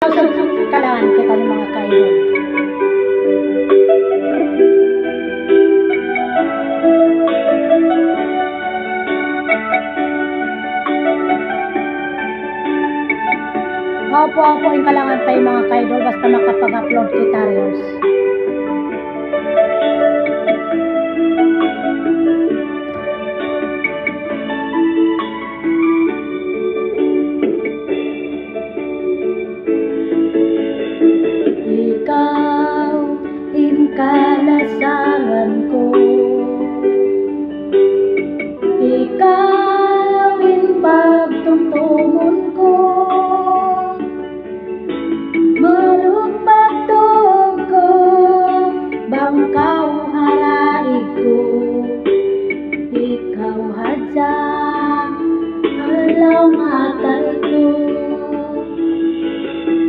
Lusog kalangan kita ng mga kaidol. Opo-opoin kalangan tayo mga kaidol basta makapag-upload kita Rios. Ikaw, inkalasay